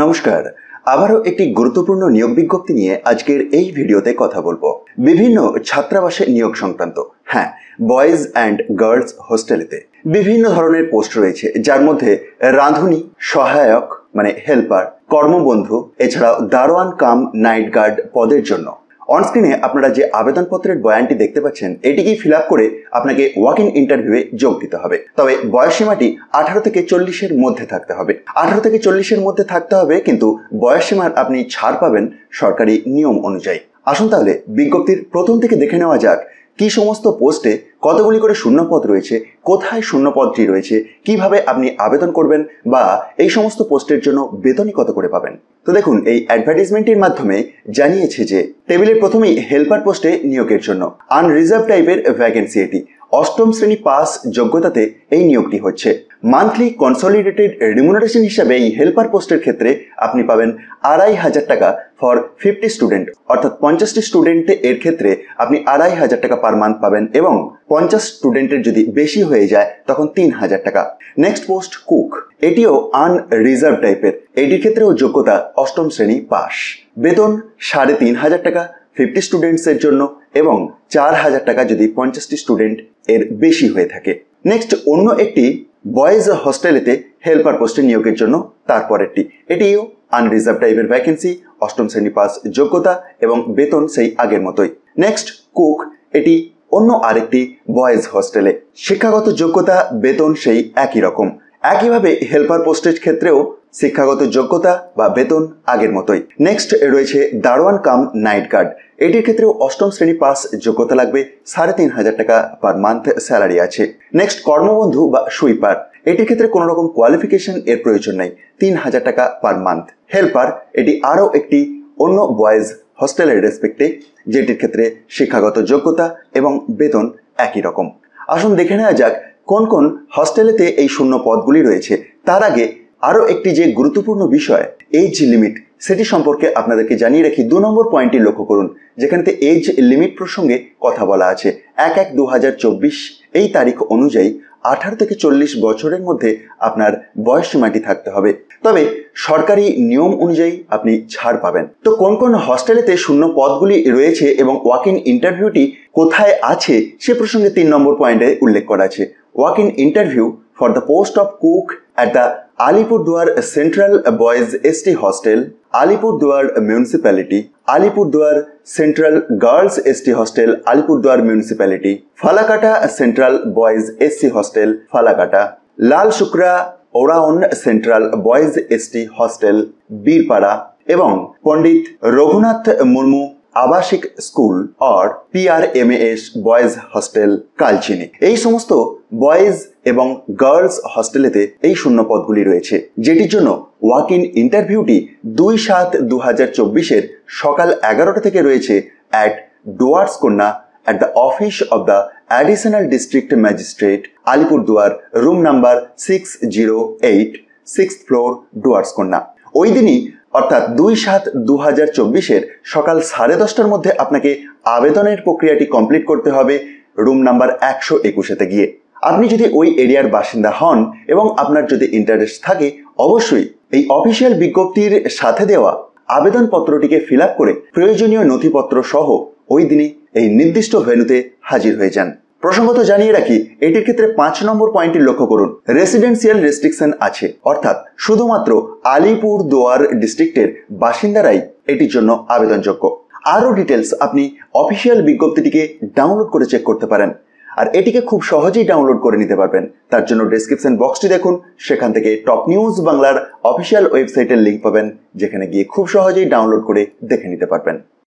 নমস্কার। আবারও একটি গুরুত্বপূর্ণ নিয়োগ বিজ্ঞপ্তি নিয়ে আজকের এই ভিডিওতে কথা বলবো। বিভিন্ন ছাত্রাবাসে নিয়োগ সংক্রান্ত, হ্যাঁ, বয়েজ অ্যান্ড গার্লস হোস্টেলেতে বিভিন্ন ধরনের পোস্ট রয়েছে, যার মধ্যে রাঁধুনি, সহায়ক মানে হেল্পার, কর্মবন্ধু, এছাড়াও দারোয়ান কাম নাইট গার্ড পদের জন্য অনস্ক্রিনে আপনারা যে আবেদনপত্রের বয়ানটি দেখতে পাচ্ছেন, এটিকেই ফিল আপ করে আপনাকে ওয়াক ইন ইন্টারভিউয়ে যোগ দিতে হবে। তবে বয়সসীমাটি 18 থেকে 40-এর মধ্যে থাকতে হবে। 18 থেকে 40-এর মধ্যে থাকতে হবে, কিন্তু বয়সসীমার আপনি ছাড় পাবেন সরকারি নিয়ম অনুযায়ী। আসুন তাহলে বিজ্ঞপ্তির প্রথম থেকে দেখে নেওয়া যাক কি সমস্ত পোস্টে কতগুলি করে শূন্যপদ রয়েছে, কোথায় শূন্যপদটি রয়েছে, কিভাবে আপনি আবেদন করবেন বা এই সমস্ত পোস্টের জন্য বেতনই কত করে পাবেন। তো দেখুন, এই অ্যাডভার্টাইজমেন্টের মাধ্যমে জানিয়েছে যে টেবিলের প্রথমেই হেল্পার পোস্টে নিয়োগের জন্য আনরিজার্ভ টাইপের ভ্যাকেন্সি। এটি 8ম শ্রেণী পাস যোগ্যতাতে এই নিয়োগটি হচ্ছে। মান্থলি কনসলিডেটেড রিমুনারেশন হিসাবে এই হেল্পার পোস্টের ক্ষেত্রে আপনি পাবেন 2500 টাকা ফর 50 স্টুডেন্ট, অর্থাৎ 50টি স্টুডেন্টে এর ক্ষেত্রে আপনি 2500 টাকা পার মান্থ পাবেন, এবং 50 স্টুডেন্টের যদি বেশি হয়ে যায় তখন 3000 টাকা। নেক্সট পোস্ট কুক, এটিও আনরিজার্ভ টাইপের। এটির ক্ষেত্রেও যোগ্যতা 8ম শ্রেণী পাস। বেতন 3500 টাকা 50 স্টুডেন্টসের জন্য, এবং 4000 টাকা যদি 50টি স্টুডেন্ট এর বেশি হয়ে থাকে। নেক্সট অন্য একটি বয়েজ হোস্টেলেতে হেল্পার পোস্টে নিয়োগের জন্য তারপরেরটি, এটিও আনরিজার্ভ টাইপের ভ্যাকেন্সি, 8ম শ্রেণী পাস যোগ্যতা এবং বেতন সেই আগের মতোই। নেক্সট কুক, এটি অন্য আরেকটি বয়েজ হোস্টেলে, শিক্ষাগত যোগ্যতা বেতন সেই একই রকম। একইভাবে হেল্পার পোস্টের ক্ষেত্রেও শিক্ষাগত যোগ্যতা বা বেতন আগের মতোই। নেক্সট রয়েছে দারোয়ান কাম নাইট গার্ড, এটির ক্ষেত্রেও 8ম শ্রেণী পাস যোগ্যতা লাগবে, 3500 টাকা পার মান্থ স্যালারি আছে। নেক্সট কর্মবন্ধু বা সুইপার, এটির ক্ষেত্রে কোনো রকম কোয়ালিফিকেশন এর প্রয়োজন নেই, 3000 টাকা পার মান্থ। হেল্পার, এটি আরও একটি অন্য বয়েজ হোস্টেলের রেসপেক্টে, যেটির ক্ষেত্রে শিক্ষাগত যোগ্যতা এবং বেতন একই রকম। আসুন দেখে নেওয়া যাক কোন কোন হোস্টেলেতে এই শূন্য পদগুলি রয়েছে। তার আগে আরও একটি যে গুরুত্বপূর্ণ বিষয়, এজ লিমিট, সেটি সম্পর্কে আপনাদেরকে জানিয়ে রাখি। 2 নম্বর পয়েন্টটি লক্ষ্য করুন, যেখানেতে এজ লিমিট প্রসঙ্গে কথা বলা আছে। 1/1/2024 এই তারিখ অনুযায়ী 18 থেকে 40 বছরের মধ্যে আপনার বয়স সীমাটি থাকতে হবে। তবে সরকারি নিয়ম অনুযায়ী আপনি ছাড় পাবেন। তো কোন কোন হোস্টেলেতে শূন্য পদগুলি রয়েছে এবং ওয়াক ইন ইন্টারভিউটি কোথায় আছে সে প্রসঙ্গে 3 নম্বর পয়েন্টে উল্লেখ করা আছে। Walk in interview for the post of cook at the Alipurduar Central Boys ST Hostel, Alipurduar Municipality, Alipurduar Central Girls ST Hostel, Alipurduar Municipality, Falakata Central Boys SC Hostel, Falakata, Lal Shukra Oraon Central Boys ST Hostel, Birpara, এবং পণ্ডিত রঘুনাথ মুর্মু আবাসিক school or PRMAS boys hostel Kalchini. এই সমস্ত boys এবং girls হোস্টেলেতে এই শূন্য পদগুলি রয়েছে, যেটির জন্য ওয়াক ইন ইন্টারভিউটি 2/7/2024 সকাল 11টা থেকে রয়েছে অ্যাট ডুয়ার্স কন্যা at the office of the Additional District Magistrate, Alipurduar, room number 608, 6th floor, Dooars কন্যা। ওই দিনই অর্থাৎ 2/7/2024 সকাল 10:30টার মধ্যে আপনাকে আবেদনের প্রক্রিয়াটি কমপ্লিট করতে হবে রুম নাম্বার 121-তে গিয়ে। আপনি যদি ওই এরিয়ার বাসিন্দা হন এবং আপনার যদি ইন্টারেস্ট থাকে, অবশ্যই এই অফিসিয়াল বিজ্ঞপ্তির সাথে দেওয়া আবেদনপত্রটিকে ফিল আপ করে প্রয়োজনীয় নথিপত্র সহ ওই দিনই এই নির্দিষ্ট ভেন্যুতে হাজির হয়ে যান। প্রসঙ্গত জানিয়ে রাখি, এটির ক্ষেত্রে 5 নম্বর পয়েন্টটি লক্ষ্য করুন, রেসিডেন্সিয়াল রেস্ট্রিকশন আছে, অর্থাৎ শুধুমাত্র আলিপুরদুয়ার ডিস্ট্রিক্টের বাসিন্দারাই এটির জন্য আবেদনযোগ্য। আরও ডিটেলস আপনি অফিসিয়াল বিজ্ঞপ্তিটিকে ডাউনলোড করে চেক করতে পারেন, আর এটিকে খুব সহজেই ডাউনলোড করে নিতে পারবেন। তার জন্য ডেসক্রিপশন বক্সটি দেখুন, সেখান থেকে টপ নিউজ বাংলার অফিসিয়াল ওয়েবসাইটের লিঙ্ক পাবেন, যেখানে গিয়ে খুব সহজেই ডাউনলোড করে দেখে নিতে পারবেন।